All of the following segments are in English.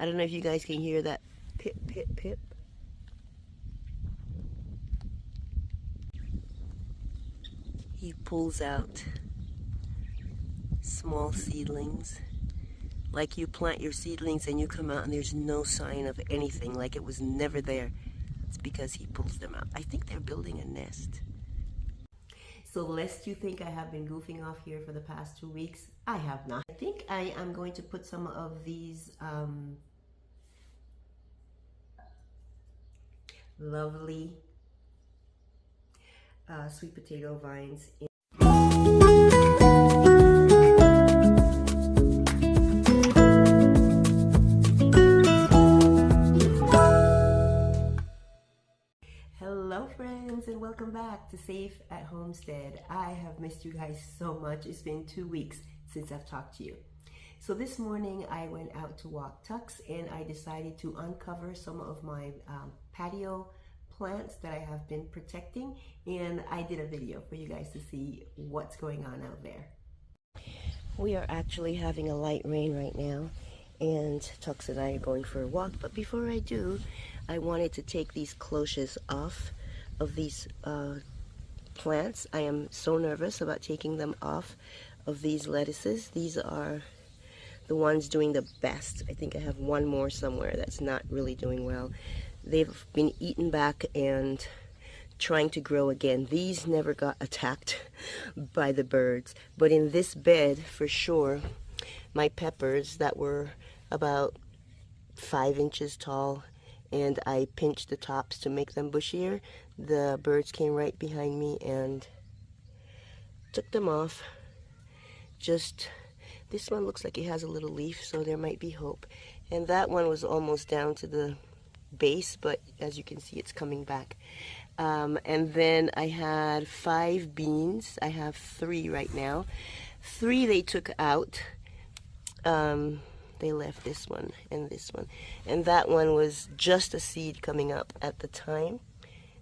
I don't know if you guys can hear that pip, pip, pip. He pulls out small seedlings. Like you plant your seedlings and you come out and there's no sign of anything, like it was never there. It's because he pulls them out. I think they're building a nest. So lest you think I have been goofing off here for the past 2 weeks, I have not. I think I am going to put some of these lovely sweet potato vines in. Hello friends, and welcome back to Safe at Homestead. I have missed you guys so much. It's been 2 weeks since I've talked to you. So this morning I went out to walk ducks and I decided to uncover some of my patio plants that I have been protecting, and I did a video for you guys to see what's going on out there. We are actually having a light rain right now, and Tux and I are going for a walk, but before I do, I wanted to take these cloches off of these plants. I am so nervous about taking them off of these lettuces. These are the ones doing the best. I think I have one more somewhere that's not really doing well. They've been eaten back and trying to grow again. These never got attacked by the birds, but in this bed for sure, my peppers that were about 5 inches tall, and I pinched the tops to make them bushier, the birds came right behind me and took them off. Just this one looks like it has a little leaf, so there might be hope. And that one was almost down to the base, but as you can see, it's coming back. And then I had 5 beans. I have 3 right now. 3 they took out. They left this one and this one. And that one was just a seed coming up at the time,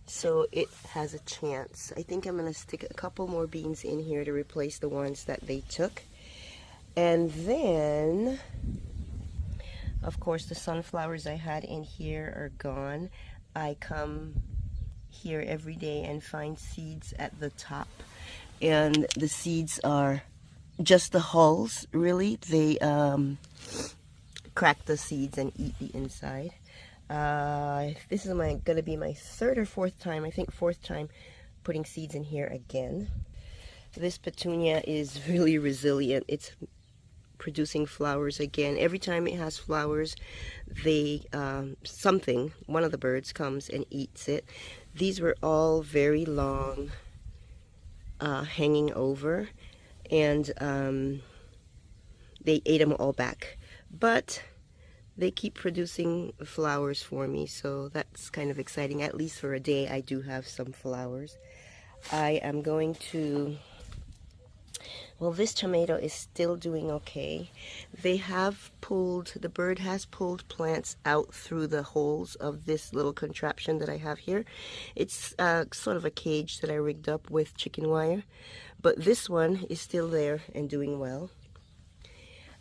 so it has a chance. I think I'm going to stick a couple more beans in here to replace the ones that they took. And then, of course, the sunflowers I had in here are gone. I come here every day and find seeds at the top, and the seeds are just the hulls, really. They crack the seeds and eat the inside. This is gonna be my 3rd or 4th time, I think 4th time, putting seeds in here again. This petunia is really resilient. It's producing flowers again. Every time it has flowers, they one of the birds comes and eats it. These were all very long, hanging over, and they ate them all back, but they keep producing flowers for me, so that's kind of exciting. At least for a day I do have some flowers. I am going to, well, this tomato is still doing okay. They have pulled, the bird has pulled plants out through the holes of this little contraption that I have here. It's sort of a cage that I rigged up with chicken wire, but this one is still there and doing well.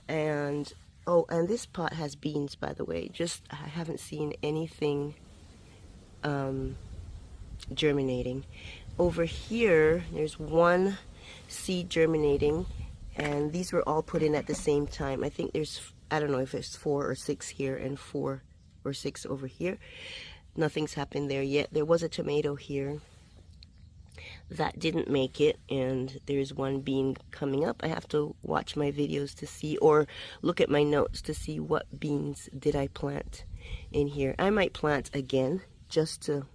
And oh, and this pot has beans, by the way. Just, I haven't seen anything germinating. Over here, there's one seed germinating, and these were all put in at the same time. I think there's, I don't know if it's 4 or 6 here and 4 or 6 over here. Nothing's happened there yet. There was a tomato here that didn't make it, and there's one bean coming up. I have to watch my videos to see, or look at my notes to see what beans did I plant in here. I might plant again just to,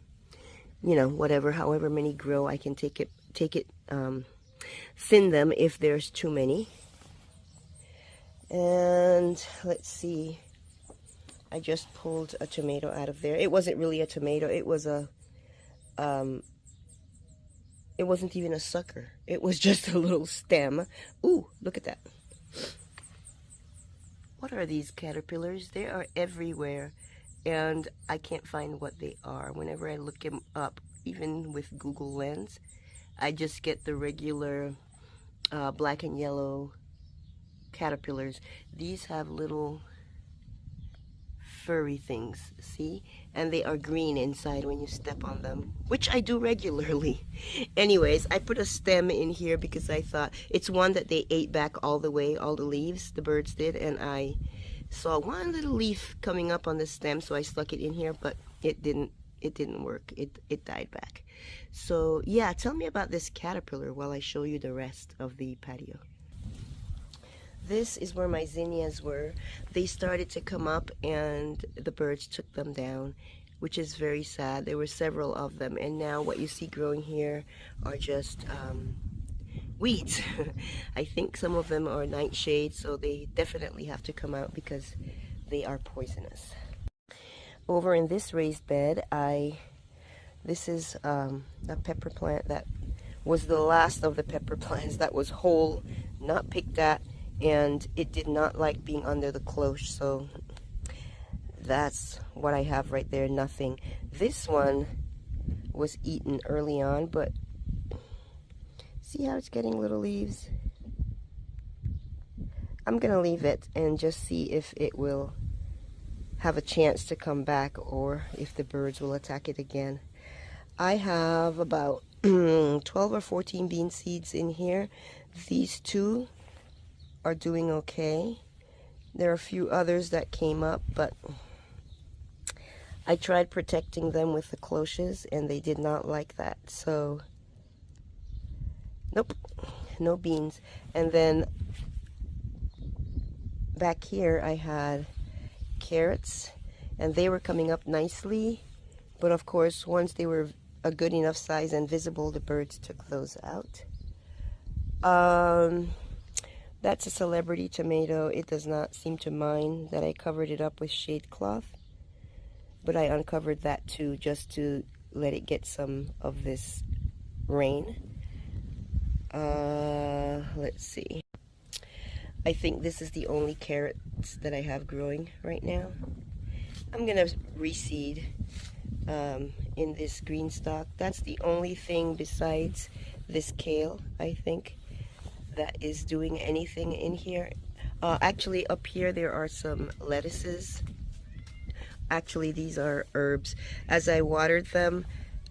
you know, whatever, however many grow, I can take it thin them if there's too many. And let's see, I just pulled a tomato out of there. It wasn't really a tomato, it was a it wasn't even a sucker. It was just a little stem. Ooh, look at that. What are these caterpillars? They are everywhere, and I can't find what they are. Whenever I look them up, even with Google Lens, I just get the regular black and yellow caterpillars. These have little furry things, see? And they are green inside when you step on them, which I do regularly. Anyways, I put a stem in here because I thought it's one that they ate back all the way, all the leaves, the birds did, and I saw one little leaf coming up on the stem, so I stuck it in here, but it didn't work. It died back. So yeah, tell me about this caterpillar while I show you the rest of the patio. This is where my zinnias were. They started to come up and the birds took them down, which is very sad. There were several of them, and now what you see growing here are just weeds. I think some of them are nightshades, so they definitely have to come out because they are poisonous. Over in this raised bed, this is a pepper plant that was the last of the pepper plants that was whole, not picked at, and it did not like being under the cloche, so that's what I have right there, nothing. This one was eaten early on, but see how it's getting little leaves? I'm gonna leave it and just see if it will have a chance to come back or if the birds will attack it again. I have about 12 or 14 bean seeds in here. These two are doing okay. There are a few others that came up, but I tried protecting them with the cloches and they did not like that, so nope, no beans. And then back here I had carrots and they were coming up nicely, but of course once they were a good enough size and visible, the birds took those out. That's a celebrity tomato. It does not seem to mind that I covered it up with shade cloth, but I uncovered that too just to let it get some of this rain. Let's see. I think this is the only carrots that I have growing right now. I'm gonna reseed in this green stalk. That's the only thing besides this kale, I think, that is doing anything in here. Actually up here there are some lettuces. Actually these are herbs. As I watered them,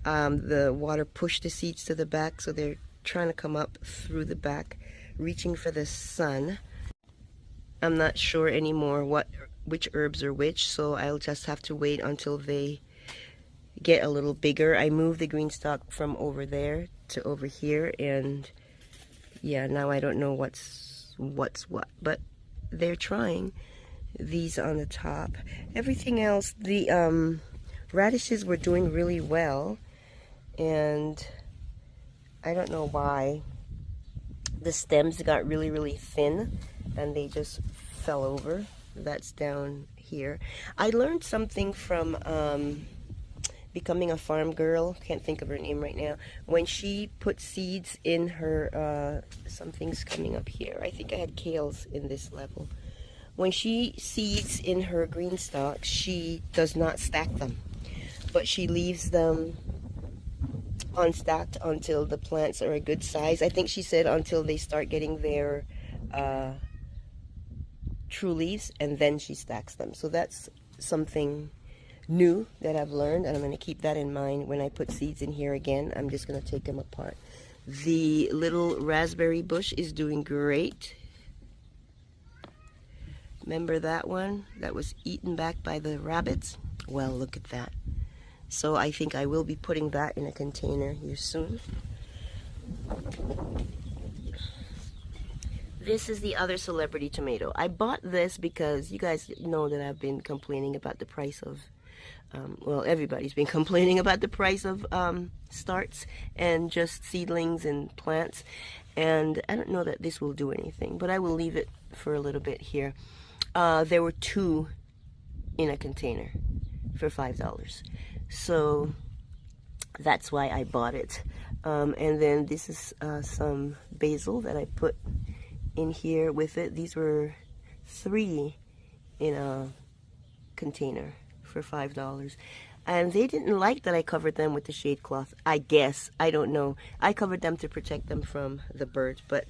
the water pushed the seeds to the back, so they're trying to come up through the back, reaching for the sun. I'm not sure anymore which herbs are which, so I'll just have to wait until they get a little bigger. I moved the green stalk from over there to over here, and yeah, now I don't know what's what, but they're trying. These on the top. Everything else, the radishes were doing really well, and I don't know why. The stems got really thin and they just fell over. That's down here. I learned something from Becoming a Farm Girl. Can't think of her name right now. When she put seeds in her, something's coming up here. I think I had kales in this level. When she seeds in her green stalks, she does not stack them, but she leaves them unstacked until the plants are a good size. I think she said until they start getting their true leaves, and then she stacks them. So that's something new that I've learned, and I'm going to keep that in mind when I put seeds in here again. I'm just going to take them apart. The little raspberry bush is doing great. Remember that one that was eaten back by the rabbits? Well, look at that. So I think I will be putting that in a container here soon. This is the other celebrity tomato. I bought this because you guys know that I've been complaining about the price of, well, everybody's been complaining about the price of starts and just seedlings and plants. And I don't know that this will do anything, but I will leave it for a little bit here. There were 2 in a container for $5. So that's why I bought it. And then this is some basil that I put in here with it. These were 3 in a container for $5. And they didn't like that I covered them with the shade cloth. I guess. I don't know. I covered them to protect them from the birds, but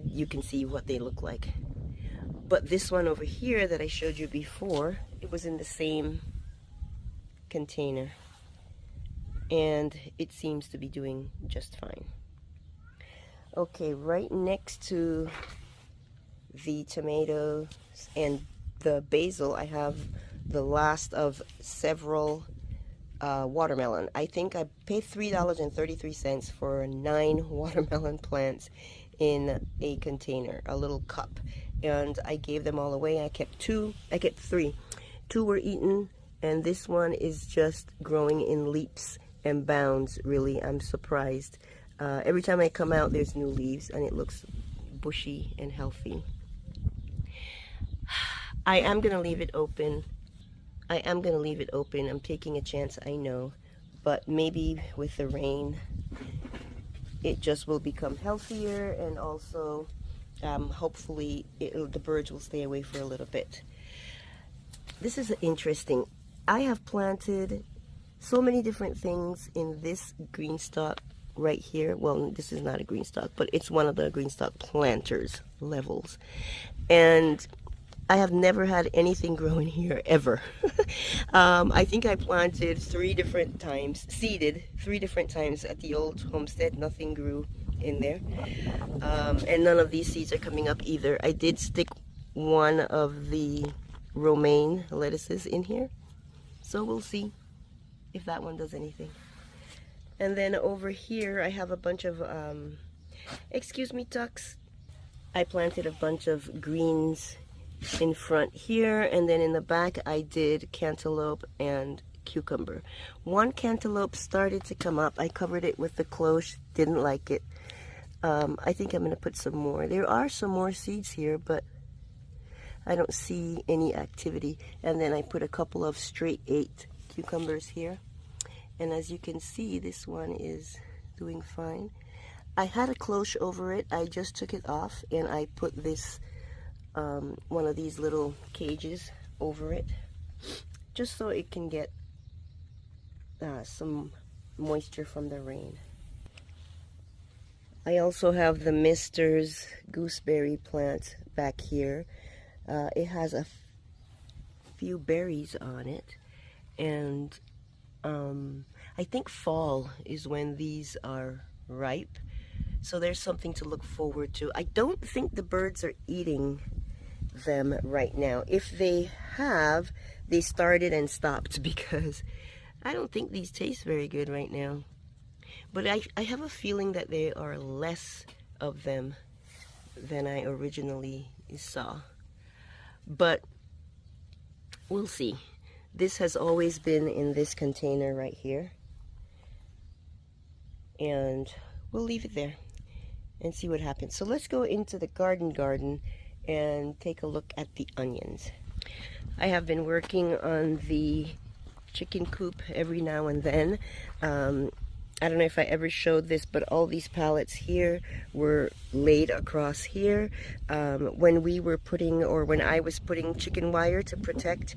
you can see what they look like. But this one over here that I showed you before, it was in the same container, and it seems to be doing just fine. Okay, right next to the tomatoes and the basil, I have the last of several watermelon. I think I paid $3.33 for 9 watermelon plants in a container, a little cup, and I gave them all away. I kept 3. 2 were eaten, and this one is just growing in leaps and bounds. Really, I'm surprised. Every time I come out, there's new leaves, and it looks bushy and healthy. I am gonna leave it open. I'm taking a chance, I know, but maybe with the rain it just will become healthier, and also hopefully the birds will stay away for a little bit. This is interesting. I have planted so many different things in this green stalk right here. Well, this is not a green stalk, but it's one of the green stalk planters levels, and I have never had anything grow in here ever. I think I planted 3 different times, seeded 3 different times at the old homestead. Nothing grew in there. And none of these seeds are coming up either. I did stick one of the romaine lettuces in here, so we'll see if that one does anything. And then over here I have a bunch of, excuse me, ducks. I planted a bunch of greens in front here, and then in the back I did cantaloupe and cucumber. One cantaloupe started to come up. I covered it with the cloche, didn't like it. I think I'm going to put some more. There are some more seeds here, but I don't see any activity. And then I put a couple of straight 8 cucumbers here, and as you can see, this one is doing fine. I had a cloche over it. I just took it off, and I put this one of these little cages over it, just so it can get some moisture from the rain. I also have the Mister's gooseberry plant back here. It has a few berries on it, and I think fall is when these are ripe, so there's something to look forward to. I don't think the birds are eating them right now. If they have, they started and stopped, because I don't think these taste very good right now. But I have a feeling that there are less of them than I originally saw. But we'll see. This has always been in this container right here, and we'll leave it there and see what happens. So let's go into the garden and take a look at the onions. I have been working on the chicken coop every now and then. I don't know if I ever showed this, but all these pallets here were laid across here. When we were putting, or when I was putting chicken wire to protect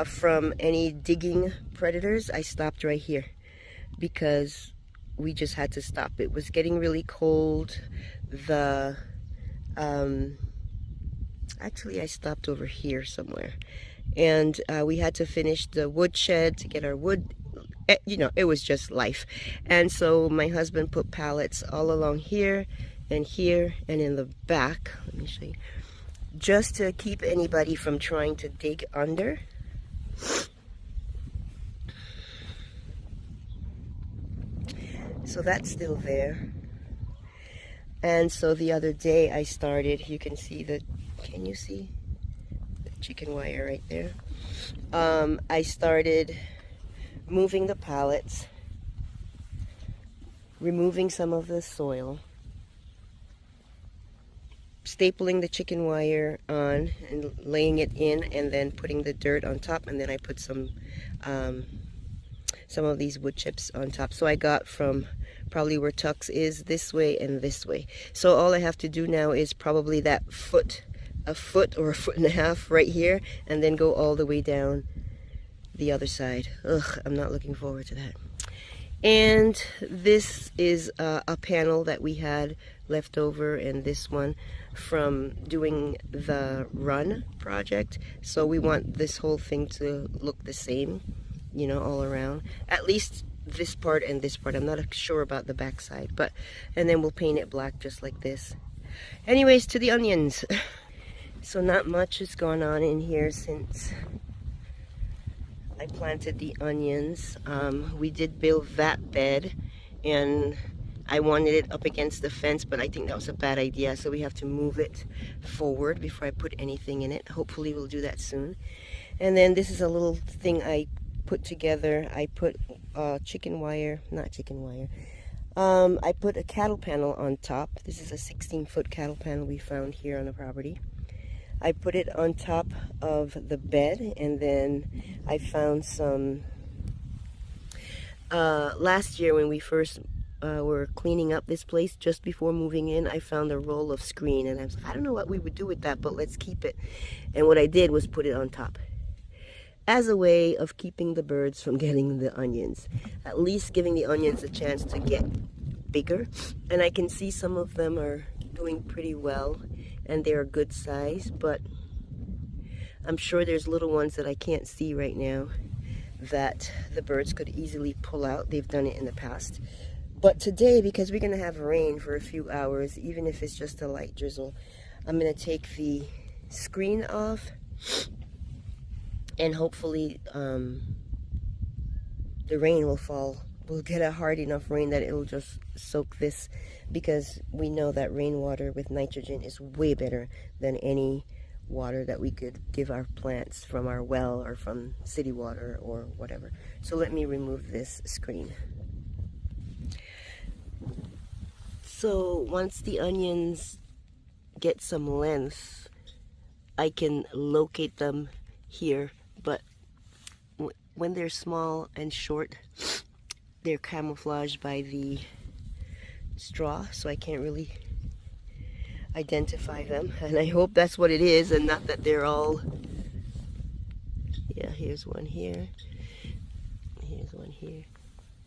from any digging predators, I stopped right here because we just had to stop. It was getting really cold. Actually, I stopped over here somewhere, and we had to finish the wood shed to get our wood. You know, it was just life. And so my husband put pallets all along here and in the back. Let me show you, just to keep anybody from trying to dig under. So that's still there. And so the other day I started, you can see the, can you see the chicken wire right there? I started moving the pallets, removing some of the soil, stapling the chicken wire on and laying it in, and then putting the dirt on top, and then I put some of these wood chips on top. So I got from probably where Tux is, this way and this way. So all I have to do now is probably that a foot or a foot and a half right here, and then go all the way down the other side. Ugh, I'm not looking forward to that. And this is a panel that we had left over and this one from doing the run project. So we want this whole thing to look the same, you know, all around. At least this part and this part. I'm not sure about the back side, but, and then we'll paint it black just like this. Anyways, to the onions. So not much has gone on in here since I planted the onions. We did build that bed and I wanted it up against the fence, but I think that was a bad idea, so we have to move it forward before I put anything in it. Hopefully we'll do that soon. And then this is a little thing I put together. I put chicken wire, not chicken wire. I put a cattle panel on top. This is a 16-foot cattle panel we found here on the property. I put it on top of the bed, and then I found some, last year when we first were cleaning up this place, just before moving in, I found a roll of screen, and I was like, I don't know what we would do with that, but let's keep it. And what I did was put it on top as a way of keeping the birds from getting the onions, at least giving the onions a chance to get bigger. And I can see some of them are doing pretty well and they're a good size, but I'm sure there's little ones that I can't see right now that the birds could easily pull out. They've done it in the past. But today, because we're going to have rain for a few hours, even if it's just a light drizzle, I'm going to take the screen off, and hopefully the rain will fall. We'll get a hard enough rain that it'll just soak this, because we know that rainwater with nitrogen is way better than any water that we could give our plants from our well or from city water or whatever. So let me remove this screen. So once the onions get some length, I can locate them here, but when they're small and short, they're camouflaged by the straw, so I can't really identify them, and I hope that's what it is and not that they're all, yeah, here's one here, here's one here.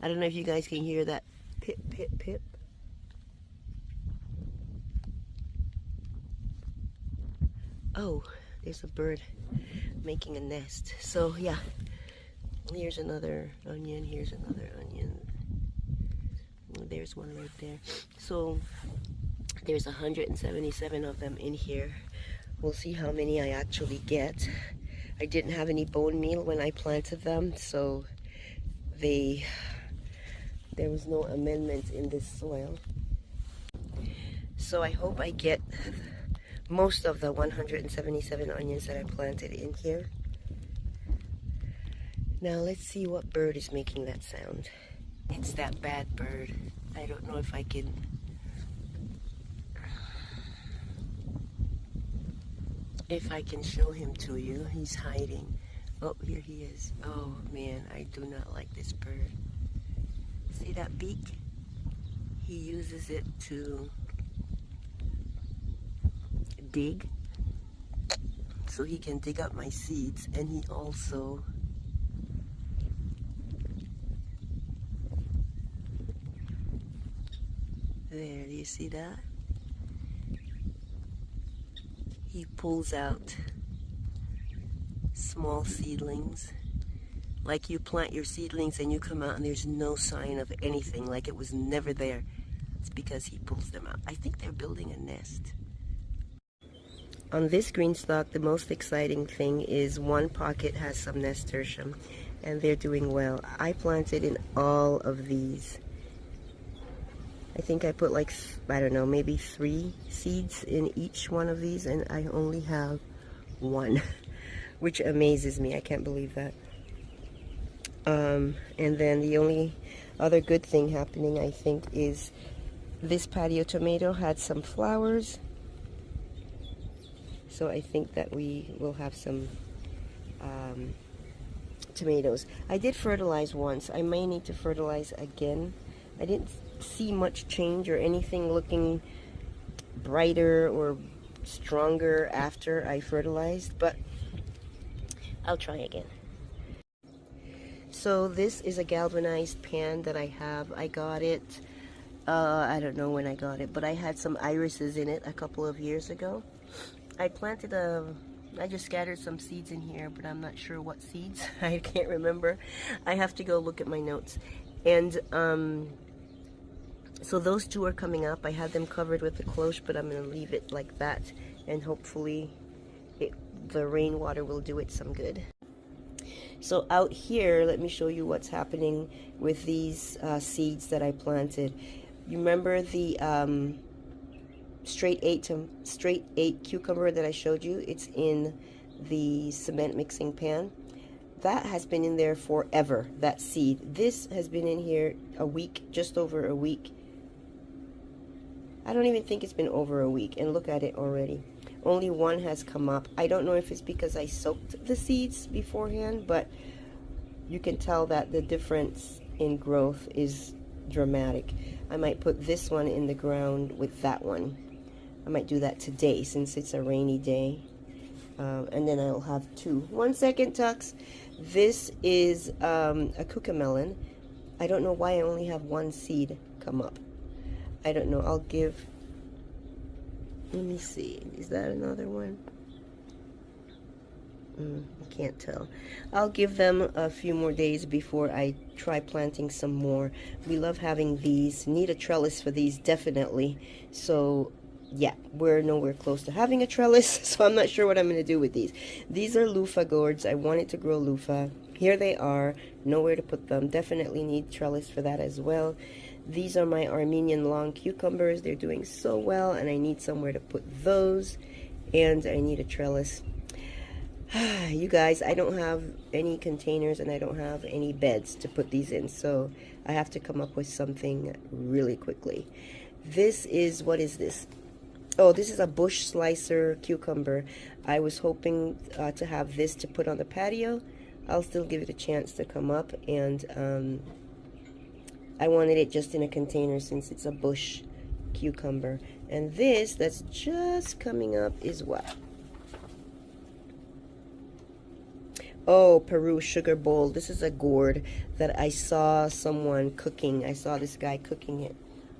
I don't know if you guys can hear that pip pip pip. Oh, there's a bird making a nest. So yeah, here's another onion, here's another onion. There's one right there. So there's 177 of them in here. We'll see how many I actually get. I didn't have any bone meal when I planted them, so there was no amendment in this soil. So I hope I get most of the 177 onions that I planted in here. Now let's see what bird is making that sound. It's that bad bird. I don't know if I can... show him to you. He's hiding. Oh, here he is. Oh man, I do not like this bird. See that beak? He uses it to dig, so he can dig up my seeds, and he also there, do you see that? He pulls out small seedlings, like you plant your seedlings and you come out and there's no sign of anything, like it was never there. It's because he pulls them out. I think they're building a nest. On this green stalk, the most exciting thing is one pocket has some nasturtium, and they're doing well. I planted in all of these. I think I put like, I don't know, maybe 3 seeds in each one of these, and I only have 1, which amazes me. I can't believe that. And then the only other good thing happening, I think, is this patio tomato had some flowers. So I think that we will have some tomatoes. I did fertilize once. I may need to fertilize again. I didn't see much change or anything looking brighter or stronger after I fertilized, but I'll try again. So this is a galvanized pan that I have. I got it I don't know when I got it, but I had some irises in it a couple of years ago. I planted I just scattered some seeds in here, but I'm not sure what seeds. I can't remember. I have to go look at my notes. And so those two are coming up. I had them covered with the cloche, but I'm going to leave it like that, and hopefully the rainwater will do it some good. So out here, let me show you what's happening with these seeds that I planted. You remember the straight eight cucumber that I showed you? It's in the cement mixing pan. That has been in there forever, that seed. This has been in here a week, just over a week. I don't even think it's been over a week, and look at it already. Only one has come up. I don't know if it's because I soaked the seeds beforehand, but you can tell that the difference in growth is dramatic. I might put this one in the ground with that one. I might do that today since it's a rainy day. And then I'll have two. 1 second, Tux. This is a cucamelon. I don't know why I only have one seed come up. I don't know. I'll give... Let me see. Is that another one? I can't tell. I'll give them a few more days before I try planting some more. We love having these. Need a trellis for these, definitely. So, yeah, we're nowhere close to having a trellis, so I'm not sure what I'm going to do with these. These are loofah gourds. I wanted to grow loofah. Here they are. Nowhere to put them. Definitely need trellis for that as well. These are my Armenian long cucumbers. They're doing so well, and I need somewhere to put those, and I need a trellis. You guys, I don't have any containers, and I don't have any beds to put these in, so I have to come up with something really quickly. This is, what is this? Oh, this is a bush slicer cucumber. I was hoping to have this to put on the patio. I'll still give it a chance to come up, and I wanted it just in a container since it's a bush cucumber. And this that's just coming up is what? Oh, Peru sugar bowl. This is a gourd that I saw someone cooking. I saw this guy cooking it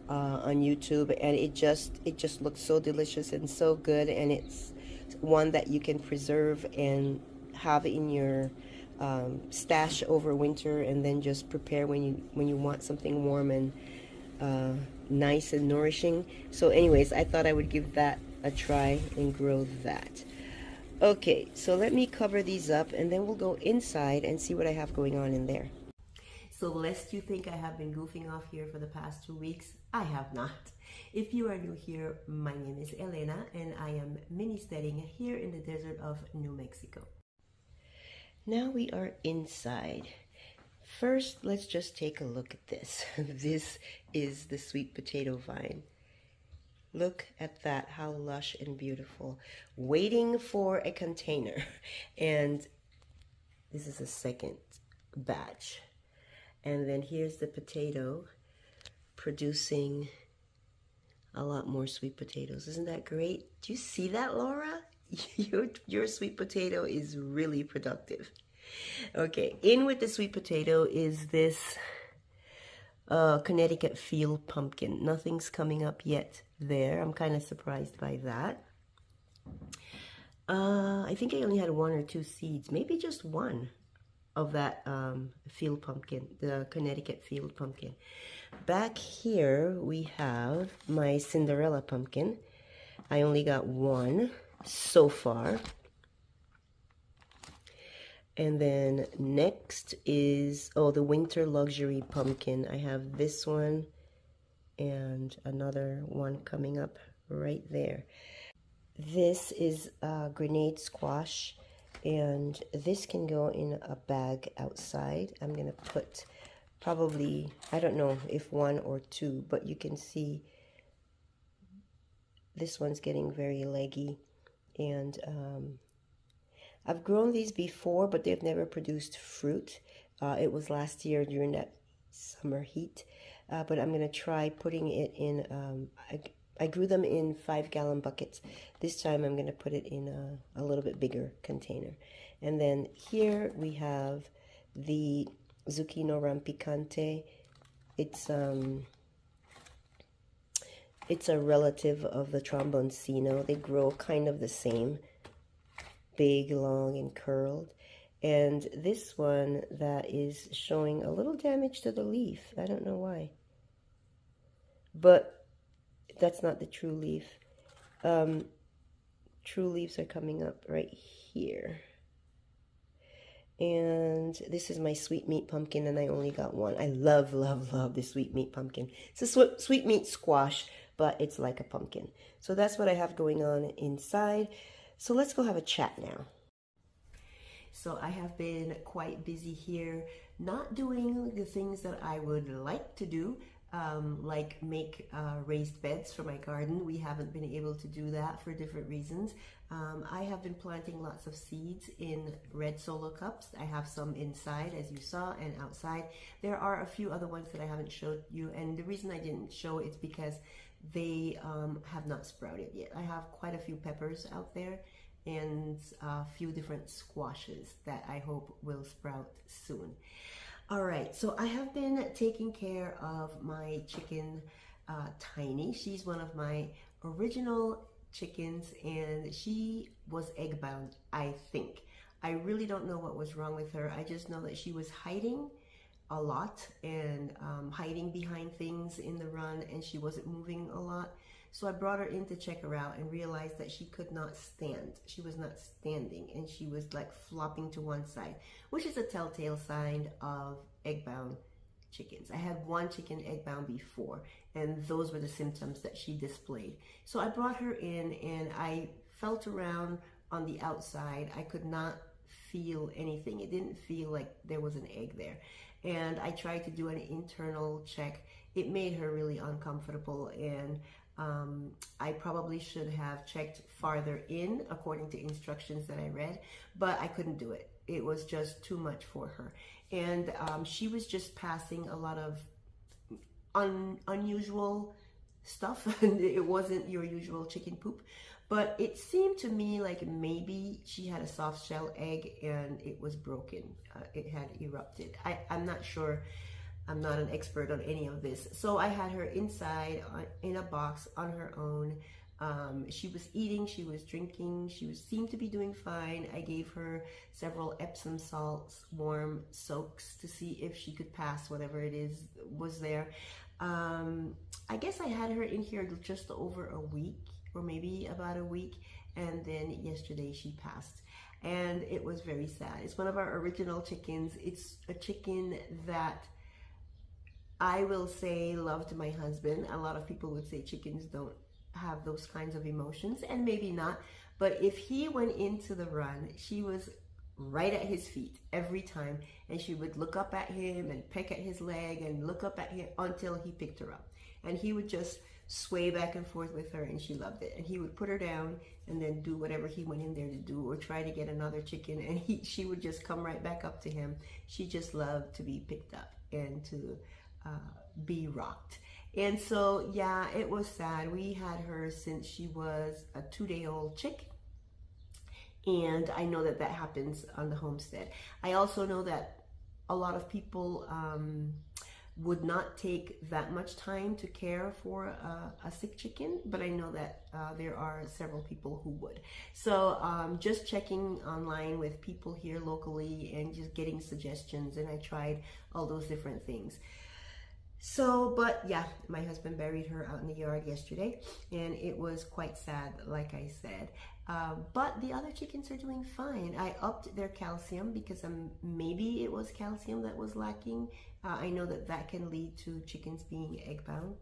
on YouTube, and it just looks so delicious and so good. And it's one that you can preserve and have in your stash over winter, and then just prepare when you want something warm and nice and nourishing. So anyways, I thought I would give that a try and grow that. Okay, so let me cover these up, and then we'll go inside and see what I have going on in there. So lest you think I have been goofing off here for the past 2 weeks, I have not. If you are new here, my name is Elena, and I am mini-steading here in the desert of New Mexico. Now we are inside. First, let's just take a look at this. This is the sweet potato vine. Look at that, how lush and beautiful. Waiting for a container. And this is a second batch. And then here's the potato producing a lot more sweet potatoes. Isn't that great? Do you see that, Laura? Your sweet potato is really productive. Okay, in with the sweet potato is this Connecticut field pumpkin. Nothing's coming up yet there. I'm kind of surprised by that. I think I only had 1 or 2 seeds, maybe just one of that field pumpkin, the Connecticut field pumpkin. Back here we have my Cinderella pumpkin. I only got 1 so far. And then next is, oh, the winter luxury pumpkin. I have this one and another one coming up right there. This is grenade squash, and this can go in a bag outside. I'm gonna put probably, I don't know if 1 or 2, but you can see this one's getting very leggy. And I've grown these before, but they've never produced fruit. It was last year during that summer heat, but I'm gonna try putting it in, I grew them in 5-gallon buckets. This time I'm gonna put it in a little bit bigger container. And then here we have the zucchino rampicante. It's It's a relative of the tromboncino. They grow kind of the same, big, long, and curled. And this one that is showing a little damage to the leaf. I don't know why. But that's not the true leaf. True leaves are coming up right here. And this is my sweet meat pumpkin, and I only got one. I love, love, love this sweet meat pumpkin. It's a sweet meat squash, but it's like a pumpkin. So that's what I have going on inside. So let's go have a chat now. So I have been quite busy here, not doing the things that I would like to do, like make raised beds for my garden. We haven't been able to do that for different reasons. I have been planting lots of seeds in red solo cups. I have some inside, as you saw, and outside. There are a few other ones that I haven't showed you, and the reason I didn't show it's because they have not sprouted yet. I have quite a few peppers out there and a few different squashes that I hope will sprout soon. All right, so I have been taking care of my chicken, Tiny. She's one of my original chickens, and she was egg bound, I think. I really don't know what was wrong with her. I just know that she was hiding a lot and hiding behind things in the run, and she wasn't moving a lot. So I brought her in to check her out and realized that she could not stand. She was not standing, and she was like flopping to one side, which is a telltale sign of egg-bound chickens. I had one chicken egg-bound before, and those were the symptoms that she displayed. So I brought her in, and I felt around on the outside. I could not feel anything. It didn't feel like there was an egg there. And I tried to do an internal check. It made her really uncomfortable, and I probably should have checked farther in according to instructions that I read, but I couldn't do it. It was just too much for her. And she was just passing a lot of unusual stuff, and it wasn't your usual chicken poop. But it seemed to me like maybe she had a soft shell egg and it was broken. It had erupted. I'm not sure. I'm not an expert on any of this. So I had her inside in a box on her own. She was eating, she was drinking, seemed to be doing fine. I gave her several Epsom salts, warm soaks to see if she could pass whatever it is was there. I guess I had her in here just over a week, or maybe about a week, and then yesterday she passed. And it was very sad. It's one of our original chickens. It's a chicken that I will say loved my husband. A lot of people would say chickens don't have those kinds of emotions, and maybe not, but if he went into the run, she was right at his feet every time, and she would look up at him and peck at his leg and look up at him until he picked her up, and he would just sway back and forth with her, and she loved it. And he would put her down and then do whatever he went in there to do, or try to get another chicken, and she would just come right back up to him. She just loved to be picked up and to be rocked. And so yeah, it was sad. We had her since she was a 2-day-old chick, and I know that that happens on the homestead. I also know that a lot of people would not take that much time to care for a sick chicken, but I know that there are several people who would. So just checking online with people here locally and just getting suggestions, and I tried all those different things. So, but yeah, my husband buried her out in the yard yesterday, and it was quite sad, like I said. But the other chickens are doing fine. I upped their calcium because maybe it was calcium that was lacking. I know that that can lead to chickens being egg bound.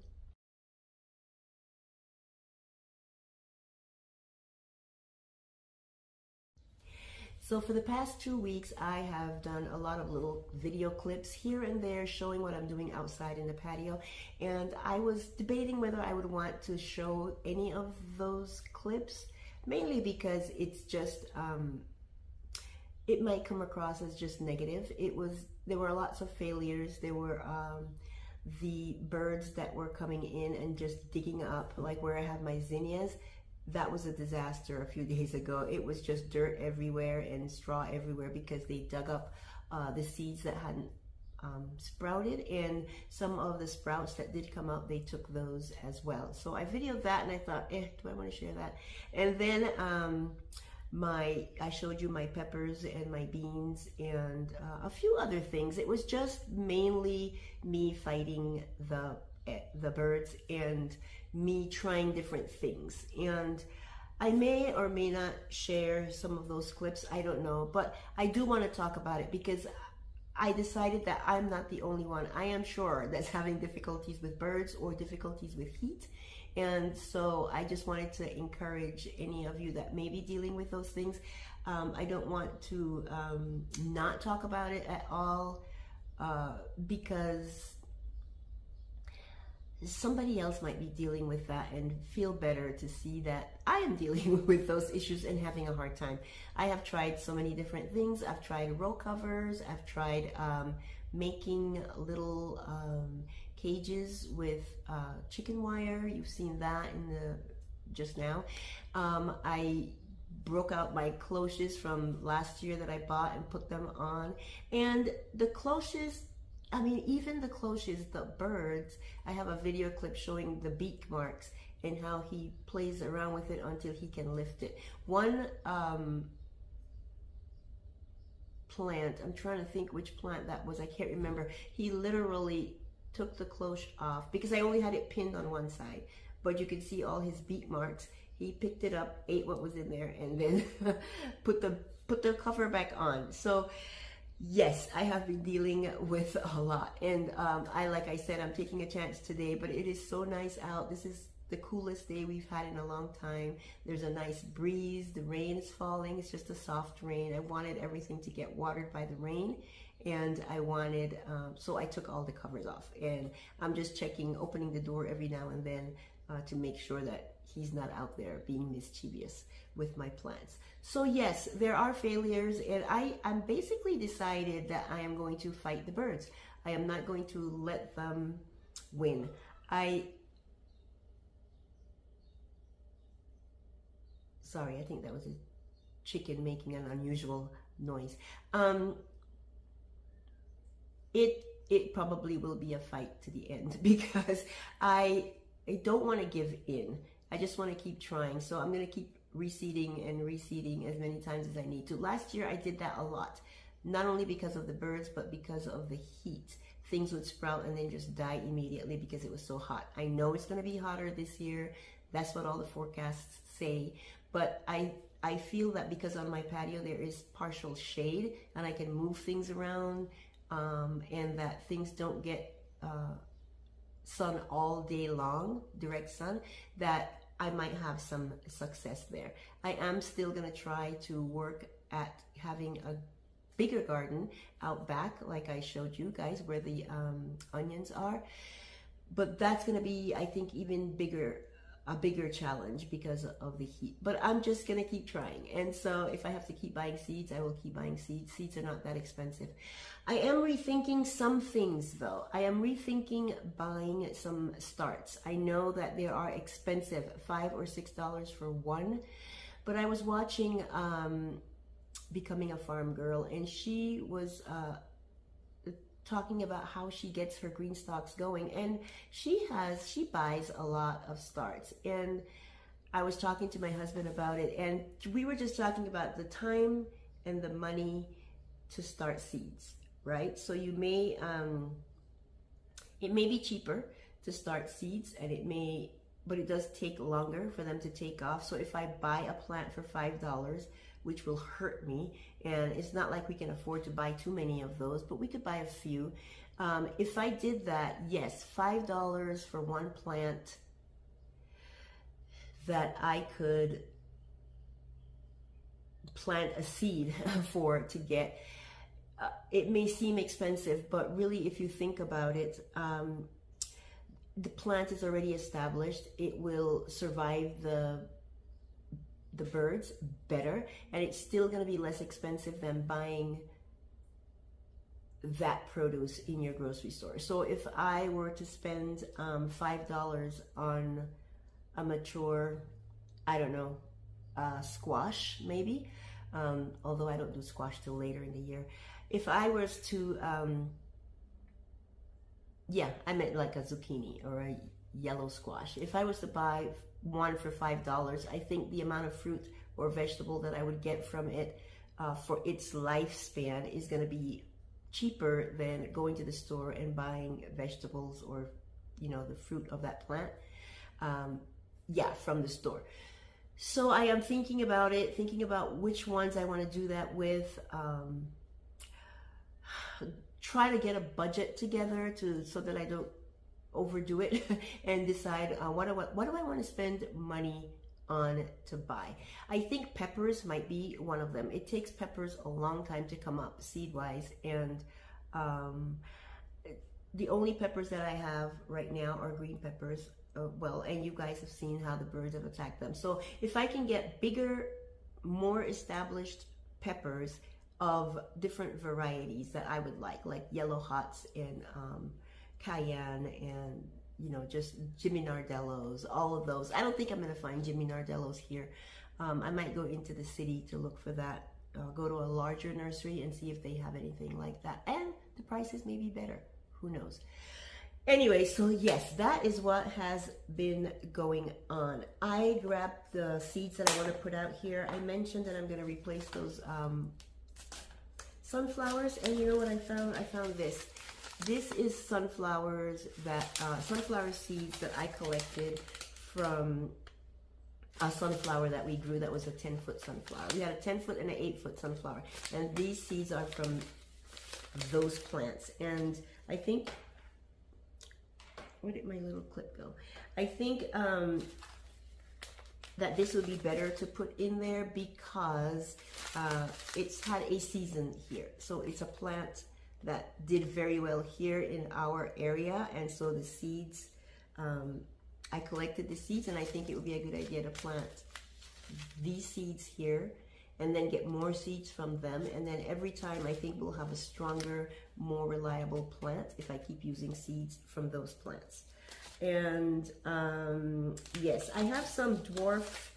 So for the past 2 weeks, I have done a lot of little video clips here and there showing what I'm doing outside in the patio. And I was debating whether I would want to show any of those clips, mainly because it's just, it might come across as just negative. There were lots of failures. There were the birds that were coming in and just digging up, like where I have my zinnias. That was a disaster a few days ago. It was just dirt everywhere and straw everywhere because they dug up the seeds that hadn't sprouted, and some of the sprouts that did come out, they took those as well. So I videoed that, and I thought, do I want to share that? And then I showed you my peppers and my beans and a few other things. It was just mainly me fighting the birds and me trying different things. And I may or may not share some of those clips, I don't know, but I do want to talk about it because I decided that I'm not the only one. I am sure that's having difficulties with birds or difficulties with heat. And so I just wanted to encourage any of you that may be dealing with those things. I don't want to not talk about it at all because somebody else might be dealing with that and feel better to see that I am dealing with those issues and having a hard time. I have tried so many different things. I've tried row covers. I've tried making little cages with chicken wire. You've seen that just now. I broke out my cloches from last year that I bought and put them on. And the cloches, I mean, even the cloches, the birds, I have a video clip showing the beak marks and how he plays around with it until he can lift it. One plant, I'm trying to think which plant that was, I can't remember. He literally took the cloche off because I only had it pinned on one side, but you could see all his beak marks. He picked it up, ate what was in there, and then put the cover back on. So yes, I have been dealing with a lot, and like I said, I'm taking a chance today, but it is so nice out. This is the coolest day we've had in a long time. There's a nice breeze. The rain is falling. It's just a soft rain. I wanted everything to get watered by the rain, and I wanted, so I took all the covers off, and I'm just checking, opening the door every now and then to make sure that he's not out there being mischievous with my plants. So yes, there are failures, and I'm basically decided that I am going to fight the birds. I am not going to let them win. Sorry, I think that was a chicken making an unusual noise. It probably will be a fight to the end because I don't want to give in. I just want to keep trying. So I'm going to keep reseeding and reseeding as many times as I need to. Last year I did that a lot, not only because of the birds, but because of the heat. Things would sprout and then just die immediately because it was so hot. I know it's going to be hotter this year. That's what all the forecasts say. But I feel that because on my patio there is partial shade and I can move things around, and that things don't get sun all day long, direct sun, that I might have some success there. I am still going to try to work at having a bigger garden out back, like I showed you guys where the onions are, but that's going to be, I think, even a bigger challenge because of the heat. But I'm just going to keep trying. And so if I have to keep buying seeds, I will keep buying seeds. Seeds are not that expensive. I am rethinking some things though. I am rethinking buying some starts. I know that they are expensive, $5 or $6 for one, but I was watching Becoming a Farm Girl, and she was talking about how she gets her green stalks going, and she buys a lot of starts. And I was talking to my husband about it, and we were just talking about the time and the money to start seeds, right? So you may it may be cheaper to start seeds, and but it does take longer for them to take off. So if I buy a plant for $5, which will hurt me, and it's not like we can afford to buy too many of those, but we could buy a few. If I did that, yes, $5 for one plant that I could plant a seed to get. It may seem expensive, but really if you think about it, the plant is already established. It will survive the birds better, and it's still going to be less expensive than buying that produce in your grocery store. So if I were to spend $5 on a mature, I don't know, squash maybe, although I don't do squash till later in the year. If I was to Yeah, I meant like a zucchini or a yellow squash. If I was to buy one for $5, I think the amount of fruit or vegetable that I would get from it for its lifespan is going to be cheaper than going to the store and buying vegetables or, you know, the fruit of that plant. Yeah, from the store. So I am thinking about it, thinking about which ones I want to do that with. Try to get a budget together so that I don't overdo it and decide what do I want to spend money on to buy. I think peppers might be one of them. It takes peppers a long time to come up seed-wise, and the only peppers that I have right now are green peppers. Well, and you guys have seen how the birds have attacked them. So if I can get bigger, more established peppers of different varieties that I would like yellow hots and cayenne and, you know, just Jimmy Nardellos, all of those. I don't think I'm going to find Jimmy Nardellos here. I might go into the city to look for that. Go to a larger nursery and see if they have anything like that. And the prices may be better. Who knows? Anyway, so yes, that is what has been going on. I grabbed the seeds that I want to put out here. I mentioned that I'm going to replace those sunflowers, and you know what I found? I found this. This is sunflowers sunflower seeds that I collected from a sunflower that we grew that was a 10-foot sunflower. We had a 10-foot and an 8-foot sunflower, and these seeds are from those plants. And I think, where did my little clip go? I think that this would be better to put in there because it's had a season here. So it's a plant that did very well here in our area, and so the seeds, I collected the seeds, and I think it would be a good idea to plant these seeds here and then get more seeds from them, and then every time I think we'll have a stronger, more reliable plant if I keep using seeds from those plants. And yes, I have some dwarf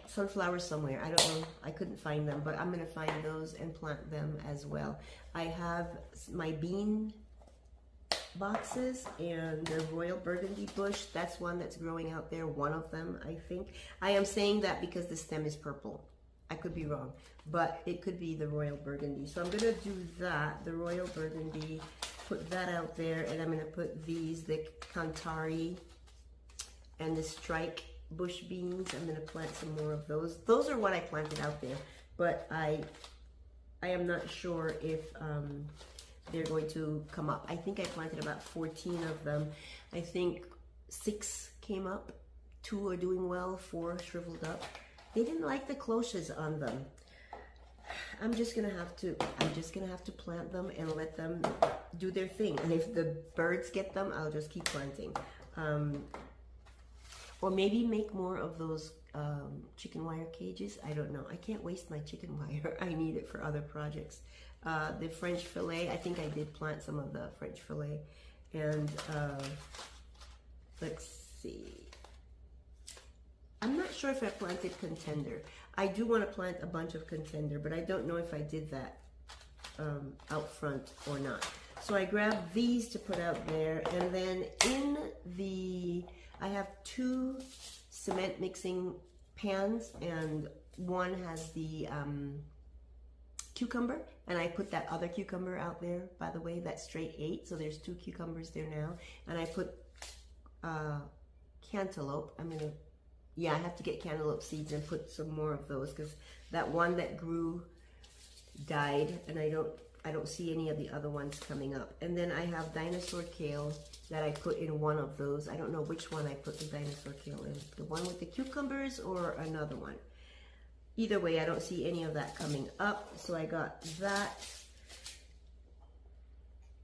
sunflowers somewhere. I don't know, I couldn't find them, but I'm gonna find those and plant them as well. I have my bean boxes and the royal burgundy bush. That's one that's growing out there, one of them, I think. I am saying that because the stem is purple. I could be wrong, but it could be the royal burgundy. So I'm gonna do that, the royal burgundy, put that out there, and I'm gonna put these, the Kantari and the strike bush beans. I'm gonna plant some more of those. Those are what I planted out there, but I am not sure if they're going to come up. I think I planted about 14 of them. I think 6 came up, 2 are doing well, 4 shriveled up. They didn't like the cloches on them. I'm just gonna have to plant them and let them do their thing. And if the birds get them, I'll just keep planting. Or maybe make more of those chicken wire cages. I don't know. I can't waste my chicken wire. I need it for other projects. The French fillet, I think I did plant some of the French fillet. And let's see. I'm not sure if I planted contender. I do want to plant a bunch of contender, but I don't know if I did that out front or not. So I grabbed these to put out there, and then in the, I have 2 cement mixing pans, and one has the cucumber, and I put that other cucumber out there, by the way, that straight 8, so there's 2 cucumbers there now, and I put cantaloupe. I have to get cantaloupe seeds and put some more of those, because that one that grew died, and I don't see any of the other ones coming up. And then I have dinosaur kale that I put in one of those. I don't know which one I put the dinosaur kale in, the one with the cucumbers or another one. Either way, I don't see any of that coming up, so I got that.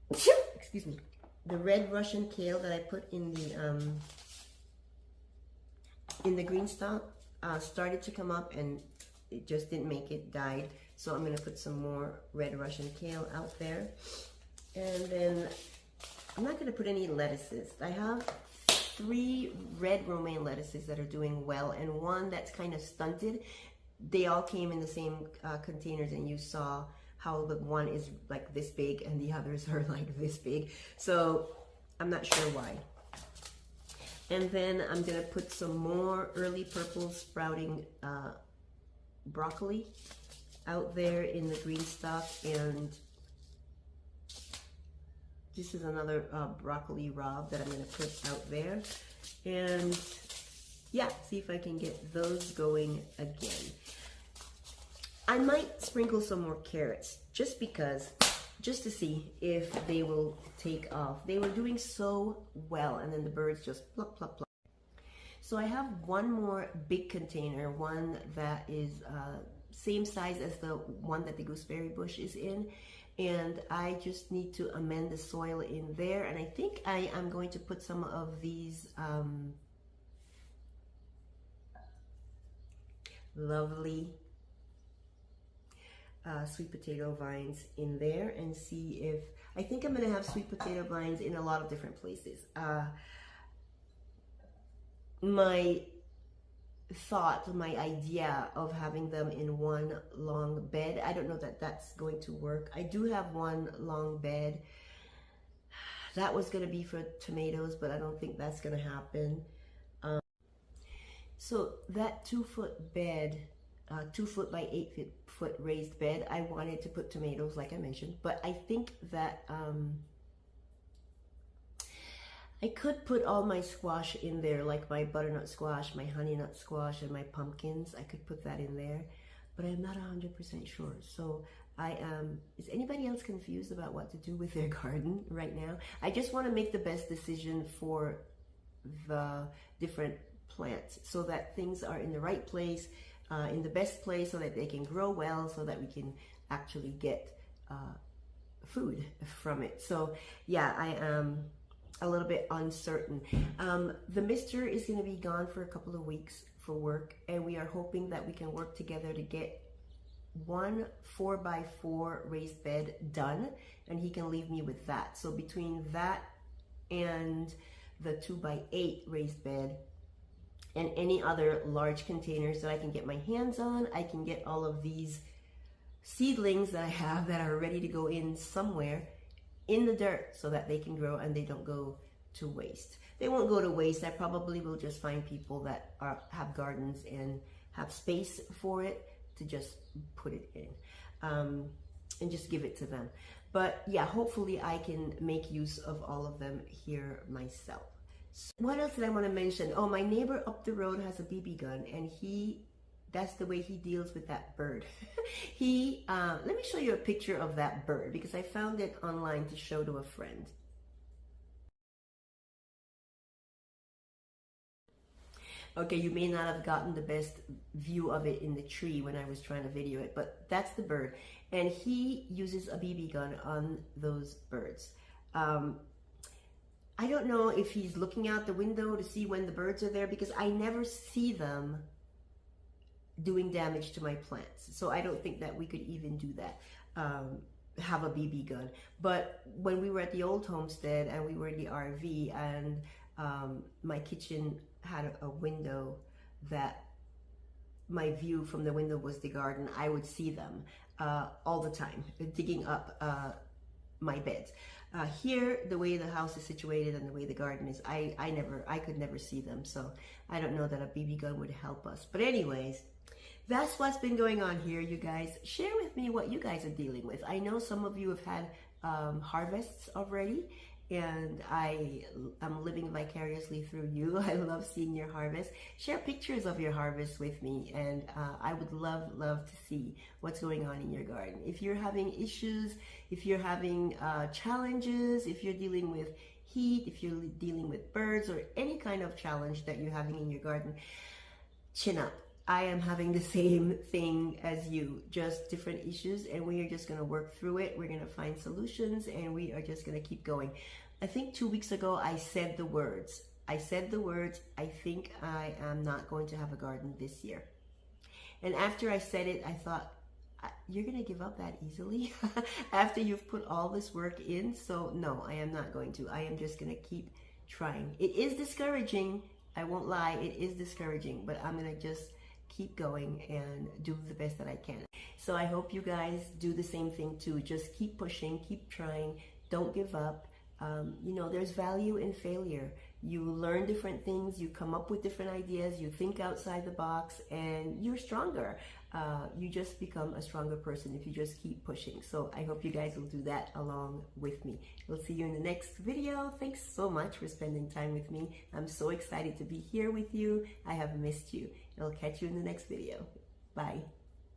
Excuse me. The red Russian kale that I put in the green stalk started to come up, and it just didn't make it, died. So I'm gonna put some more red Russian kale out there. And then I'm not gonna put any lettuces. I have 3 red romaine lettuces that are doing well, and one that's kind of stunted. They all came in the same containers, and you saw how the one is like this big and the others are like this big. So I'm not sure why. And then I'm gonna put some more early purple sprouting broccoli out there in the green stuff, and this is another broccoli rabe that I'm gonna put out there. And yeah, see if I can get those going again. I might sprinkle some more carrots just because, just to see if they will take off. They were doing so well, and then the birds just pluck, pluck, pluck. So I have one more big container, one that is same size as the one that the gooseberry bush is in, and I just need to amend the soil in there. And I think I am going to put some of these lovely sweet potato vines in there, and see if, I think I'm gonna have sweet potato vines in a lot of different places. My thought, my idea of having them in one long bed, I don't know that that's going to work. I do have one long bed that was going to be for tomatoes, but I don't think that's going to happen. So that 2-foot bed, 2 foot by 8 foot raised bed, I wanted to put tomatoes like I mentioned, but I think that I could put all my squash in there, like my butternut squash, my honey nut squash, and my pumpkins. I could put that in there, but I'm not 100% sure. So I am, is anybody else confused about what to do with their garden right now? I just want to make the best decision for the different plants so that things are in the right place, in the best place, so that they can grow well, so that we can actually get food from it. So yeah, I am a little bit uncertain. The mister is going to be gone for a couple of weeks for work, and we are hoping that we can work together to get one 4x4 raised bed done, and he can leave me with that. So between that and the 2x8 raised bed and any other large containers that I can get my hands on, I can get all of these seedlings that I have that are ready to go in somewhere in the dirt so that they can grow and they don't go to waste. They won't go to waste. I probably will just find people that have gardens and have space for it to just put it in and just give it to them. But yeah, hopefully I can make use of all of them here myself. So what else did I want to mention? Oh, my neighbor up the road has a BB gun, and that's the way he deals with that bird. Let me show you a picture of that bird because I found it online to show to a friend. Okay, you may not have gotten the best view of it in the tree when I was trying to video it, but that's the bird. And he uses a BB gun on those birds. I don't know if he's looking out the window to see when the birds are there, because I never see them doing damage to my plants. So I don't think that we could even do that, have a BB gun. But when we were at the old homestead and we were in the RV, and my kitchen had a window that my view from the window was the garden, I would see them all the time, digging up my beds. Here, the way the house is situated and the way the garden is, I could never see them. So I don't know that a BB gun would help us. But anyways, that's what's been going on here, you guys. Share with me what you guys are dealing with. I know some of you have had harvests already, and I am living vicariously through you. I love seeing your harvest. Share pictures of your harvest with me, and I would love to see what's going on in your garden. If you're having issues, if you're having challenges, if you're dealing with heat, if you're dealing with birds, or any kind of challenge that you're having in your garden, chin up. I am having the same thing as you, just different issues, and we are just going to work through it. We're going to find solutions, and we are just going to keep going. I think 2 weeks ago I said the words. I think I am not going to have a garden this year. And after I said it, I thought, you're going to give up that easily after you've put all this work in? So no, I am not going to. I am just going to keep trying. It is discouraging. I won't lie. It is discouraging, but I'm going to just keep going and do the best that I can. So I hope you guys do the same thing too. Just keep pushing, keep trying, don't give up. You know, there's value in failure. You learn different things, you come up with different ideas, you think outside the box, and you're stronger. You just become a stronger person if you just keep pushing. So I hope you guys will do that along with me. We'll see you in the next video. Thanks so much for spending time with me. I'm so excited to be here with you. I have missed you. I'll catch you in the next video. Bye.